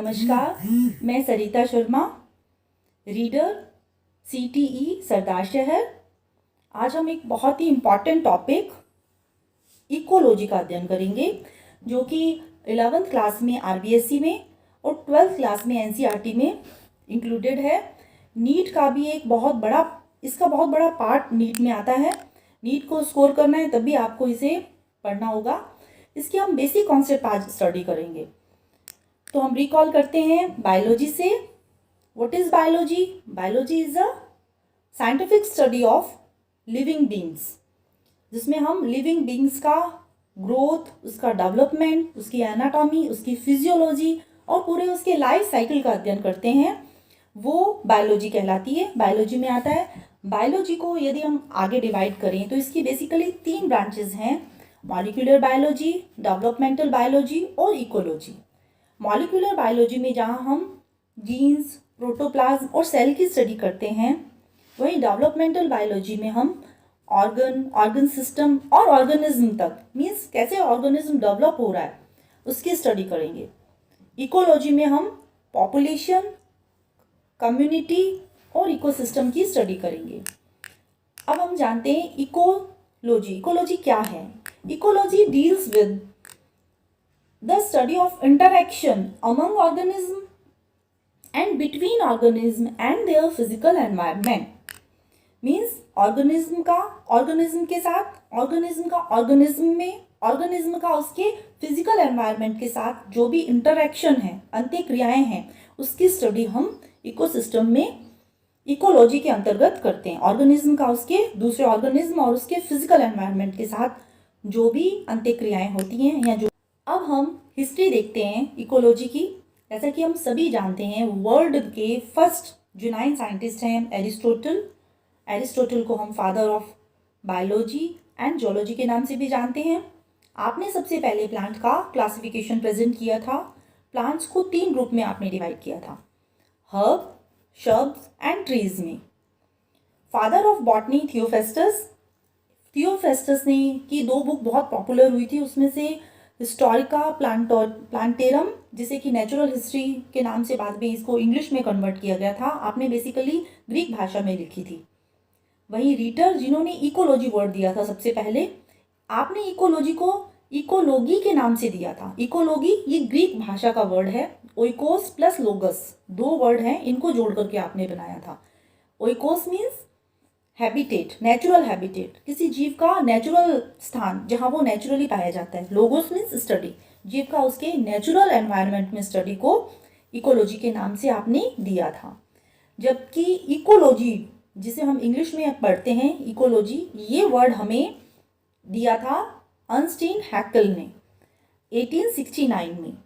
नमस्कार, मैं सरिता Sharma, reader CTE सरदार शहर। आज हम एक बहुत ही इम्पॉर्टेंट टॉपिक इकोलॉजी का अध्ययन करेंगे, जो कि 11th क्लास में RBSE में और 12th क्लास में NCERT में इंक्लूडेड है। नीट का भी इसका बहुत बड़ा पार्ट नीट में आता है। नीट को स्कोर करना है तब भी आपको इसे पढ़ना होगा। इसके हम बेसिक कॉन्सेप्ट आज स्टडी करेंगे। तो हम रिकॉल करते हैं बायोलॉजी से। What is biology? Biology is a scientific study of living beings, जिसमें हम लिविंग बींग्स का ग्रोथ, उसका डेवलपमेंट, उसकी एनाटॉमी, उसकी फिजियोलॉजी और पूरे उसके लाइफ साइकिल का अध्ययन करते हैं। वो बायोलॉजी कहलाती है। बायोलॉजी में आता है। बायोलॉजी को यदि हम आगे डिवाइड करें तो इसकी बेसिकली 3 ब्रांचेस हैं: मॉलिक्यूलर बायोलॉजी, डेवलपमेंटल बायोलॉजी और इकोलॉजी। मॉलिक्यूलर बायोलॉजी में जहाँ हम जीन्स, प्रोटोप्लाज्म और सेल की स्टडी करते हैं, वहीं डेवलपमेंटल बायोलॉजी में हम ऑर्गन सिस्टम और ऑर्गेनिज्म तक, मीन्स कैसे ऑर्गेनिज्म डेवलप हो रहा है, उसकी स्टडी करेंगे। इकोलॉजी में हम पॉपुलेशन, कम्युनिटी और इकोसिस्टम की स्टडी करेंगे। अब हम जानते हैं इकोलॉजी। इकोलॉजी क्या है? Ecology deals with the study of interaction among organism and between organism and their physical environment. Means organism का organism के साथ, organism का organism में, organism का उसके physical environment के साथ जो भी interaction है, अंतःक्रियाएं हैं, उसकी स्टडी हम इकोसिस्टम में इकोलॉजी के अंतर्गत करते हैं। ऑर्गेनिज्म का उसके दूसरे ऑर्गेनिज्म और उसके फिजिकल एनवायरनमेंट के साथ जो भी अंतःक्रियाएं होती हैं या जो। अब हम हिस्ट्री देखते हैं इकोलॉजी की। जैसा कि हम सभी जानते हैं, वर्ल्ड के फर्स्ट जुनाइन साइंटिस्ट हैं एरिस्टोटल। एरिस्टोटल को हम father of biology and geology के नाम से भी जानते हैं। आपने सबसे पहले प्लांट का क्लासिफिकेशन प्रेजेंट किया था। प्लांट्स को 3 ग्रुप में आपने डिवाइड किया था: हर्ब, श्रब्स एंड ट्रीज में। फादर ऑफ बॉटनी थियोफेस्टस ने की 2 बुक बहुत पॉपुलर हुई थी। उसमें से हिस्टोरिका प्लांटेरम, जिसे कि नेचुरल हिस्ट्री के नाम से बाद में इसको इंग्लिश में कन्वर्ट किया गया था, आपने बेसिकली ग्रीक भाषा में लिखी थी। वहीं रीटर, जिन्होंने इकोलॉजी वर्ड दिया था सबसे पहले, आपने इकोलॉजी को इकोलॉगी के नाम से दिया था। इकोलॉगी ये ग्रीक भाषा का वर्ड है। ओइकोस प्लस लोगस 2 वर्ड हैं, इनको जोड़ करके आपने बनाया था। Oikos means habitat, natural habitat, किसी जीव का नेचुरल स्थान जहाँ वो नेचुरली पाया जाता है। लोगोस मीन्स स्टडी, जीव का उसके नेचुरल एनवायरनमेंट में स्टडी को इकोलॉजी के नाम से आपने दिया था। जबकि इकोलॉजी, जिसे हम इंग्लिश में पढ़ते हैं इकोलॉजी, ये वर्ड हमें दिया था अर्नस्टीन हैक्ल ने 1869 में।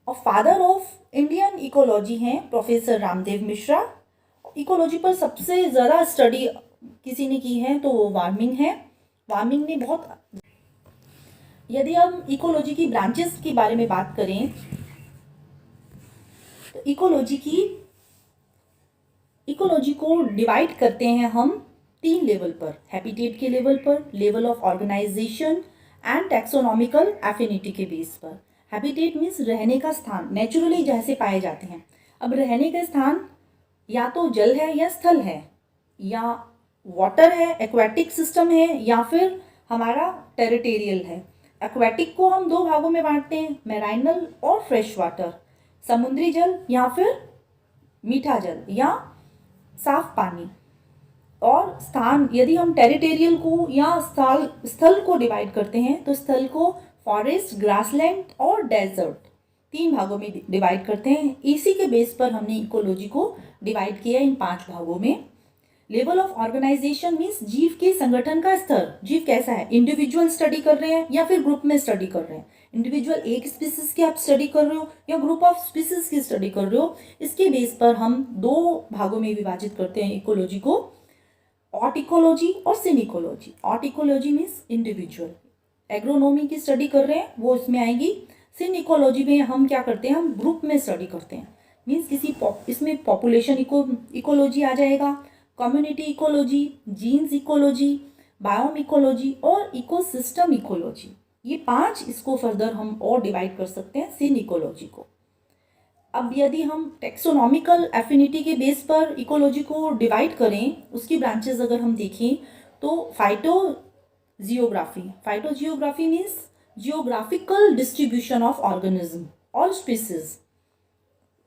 और फादर ऑफ इंडियन इकोलॉजी हैं प्रोफेसर रामदेव मिश्रा। इकोलॉजी पर सबसे ज़्यादा स्टडी किसी ने की है तो वो वार्मिंग है। वार्मिंग ने बहुत। यदि हम इकोलॉजी की ब्रांचेस के बारे में बात करें तो इकोलॉजी को डिवाइड करते हैं हम 3 लेवल पर: हैबिटेट के लेवल पर, level of organisation and taxonomical affinity के बेस पर। हैबिटेट मीन्स रहने का स्थान, नेचुरली जैसे पाए जाते हैं। अब रहने का स्थान या तो जल है या स्थल है, या वाटर है, एक्वेटिक सिस्टम है, या फिर हमारा टेरिटोरियल है। एक्वेटिक को हम 2 भागों में बांटते हैं: मैराइनल और फ्रेश वाटर, समुद्री जल या फिर मीठा जल या साफ पानी। और स्थान, यदि हम टेरिटोरियल को या स्थल को डिवाइड करते हैं तो स्थल को फॉरेस्ट, ग्रासलैंड और डेजर्ट 3 भागों में डिवाइड करते हैं। इसी के बेस पर हमने इकोलॉजी को डिवाइड किया इन 5 भागों में। लेवल ऑफ ऑर्गेनाइजेशन मीन्स जीव के संगठन का स्तर। जीव कैसा है, इंडिविजुअल स्टडी कर रहे हैं या फिर ग्रुप में स्टडी कर रहे हैं। इंडिविजुअल एक स्पीसीज की आप स्टडी कर रहे हो या ग्रुप ऑफ स्पीसीज की स्टडी कर रहे हो, इसके बेस पर हम 2 भागों में विभाजित करते हैं इकोलॉजी को: ऑट इकोलॉजी और synecology. Autecology means individual, agronomy की स्टडी कर रहे हैं वो इसमें आएगी। सिन इकोलॉजी में हम क्या करते हैं, हम ग्रुप में स्टडी करते हैं, मीन्स इसमें पॉपुलेशन इकोलॉजी आ जाएगा, community ecology, genes ecology, biome ecology और इकोसिस्टम इकोलॉजी। ये 5 इसको फर्दर हम और डिवाइड कर सकते हैं सिन इकोलॉजी को। अब यदि हम टेक्सोनॉमिकल एफिनिटी के बेस पर इकोलॉजी को डिवाइड करें, उसकी ब्रांचेस अगर हम देखें तो phytogeography means geographical distribution of organism और स्पीसीज,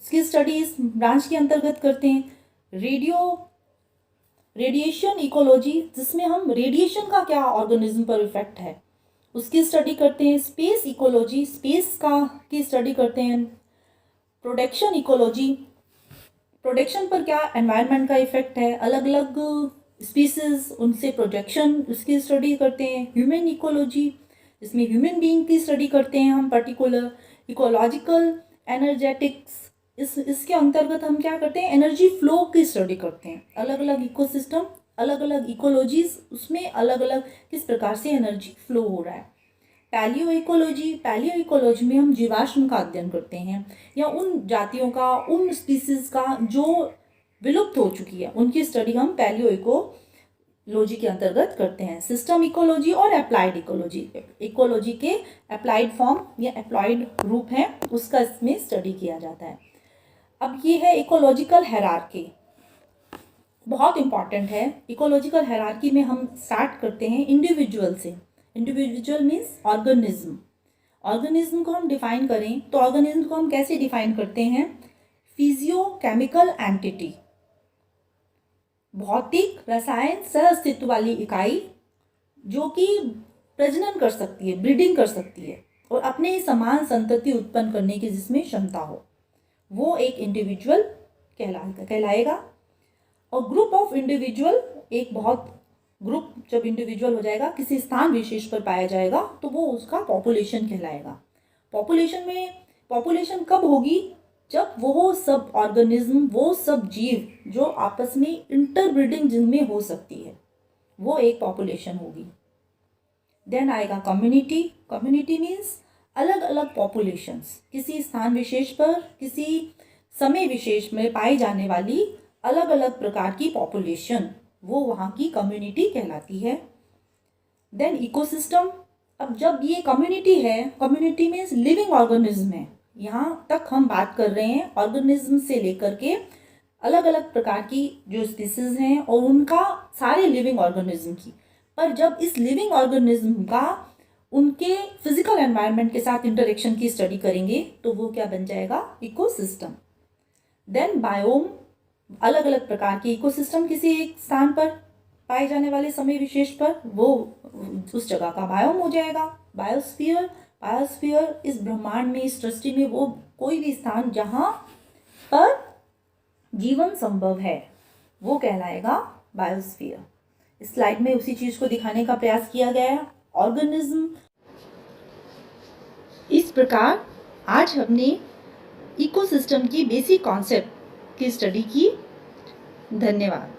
उसकी स्टडी इस ब्रांच के अंतर्गत करते हैं। रेडिएशन इकोलॉजी, जिसमें हम रेडिएशन का क्या ऑर्गेनिज्म पर इफेक्ट है उसकी स्टडी करते हैं। स्पेस इकोलॉजी, स्पेस की स्टडी करते हैं। प्रोडक्शन इकोलॉजी, प्रोडक्शन पर क्या एनवायरनमेंट का इफेक्ट है, अलग अलग स्पीसीज उनसे प्रोडक्शन उसकी स्टडी करते हैं। ह्यूमन इकोलॉजी, इसमें ह्यूमन बीइंग की स्टडी करते हैं हम पर्टिकुलर। इकोलॉजिकल एनर्जेटिक्स, इसके अंतर्गत हम क्या करते हैं, एनर्जी फ्लो की स्टडी करते हैं। अलग अलग इकोसिस्टम, अलग अलग इकोलॉजीज, उसमें अलग अलग किस प्रकार से एनर्जी फ्लो हो रहा है। पैलियो इकोलॉजी में हम जीवाश्म का अध्ययन करते हैं, या उन जातियों का, उन स्पीसीज का जो विलुप्त हो चुकी है, उनकी स्टडी हम पैलियो इकोलॉजी के अंतर्गत करते हैं। सिस्टम इकोलॉजी और अप्लाइड इकोलॉजी के अप्लाइड फॉर्म या अप्लाइड रूप है, उसका इसमें स्टडी किया जाता है। अब ये है इकोलॉजिकल हायरार्की, बहुत इंपॉर्टेंट है। इकोलॉजिकल हायरार्की में हम स्टार्ट करते हैं इंडिविजुअल से। इंडिविजुअल मीन्स ऑर्गेनिज्म को हम डिफाइन करें तो ऑर्गेनिज्म को हम कैसे डिफाइन करते हैं, फिजियोकेमिकल एंटिटी, भौतिक रसायन सह अस्तित्व वाली इकाई जो कि प्रजनन कर सकती है, ब्रीडिंग कर सकती है और अपने समान संतति उत्पन्न करने की जिसमें क्षमता हो, वो एक इंडिविजुअल कहलाएगा। और ग्रुप ऑफ इंडिविजुअल, एक बहुत ग्रुप जब इंडिविजुअल हो जाएगा, किसी स्थान विशेष पर पाया जाएगा तो वो उसका पॉपुलेशन कहलाएगा। पॉपुलेशन कब होगी, जब वो सब ऑर्गेनिज्म, वो सब जीव जो आपस में इंटरब्रीडिंग जिनमें हो सकती है, वो एक पॉपुलेशन होगी। देन आएगा कम्युनिटी मीन्स अलग अलग पॉपुलेशंस, किसी स्थान विशेष पर, किसी समय विशेष में पाई जाने वाली अलग अलग प्रकार की पॉपुलेशन, वो वहाँ की कम्युनिटी कहलाती है। देन इकोसिस्टम, अब जब ये कम्युनिटी है, कम्युनिटी मीन्स लिविंग ऑर्गेनिज्म है, यहाँ तक हम बात कर रहे हैं ऑर्गेनिज्म से लेकर के अलग अलग प्रकार की जो स्पीसीज हैं और उनका सारे लिविंग ऑर्गेनिज्म की। पर जब इस लिविंग ऑर्गेनिज्म का उनके फिजिकल एनवायरनमेंट के साथ इंटरेक्शन की स्टडी करेंगे तो वो क्या बन जाएगा, इकोसिस्टम। देन बायोम, अलग अलग प्रकार के इकोसिस्टम किसी एक स्थान पर पाए जाने वाले समय विशेष पर, वो उस जगह का बायोम हो जाएगा। बायोस्फीयर इस ब्रह्मांड में, इस सृष्टि में वो कोई भी स्थान जहाँ पर जीवन संभव है, वो कहलाएगा बायोस्फीयर। इस स्लाइड में उसी चीज को दिखाने का प्रयास किया गया है, ऑर्गेनिज्म। इस प्रकार आज हमने इकोसिस्टम की बेसिक कॉन्सेप्ट की स्टडी की। धन्यवाद।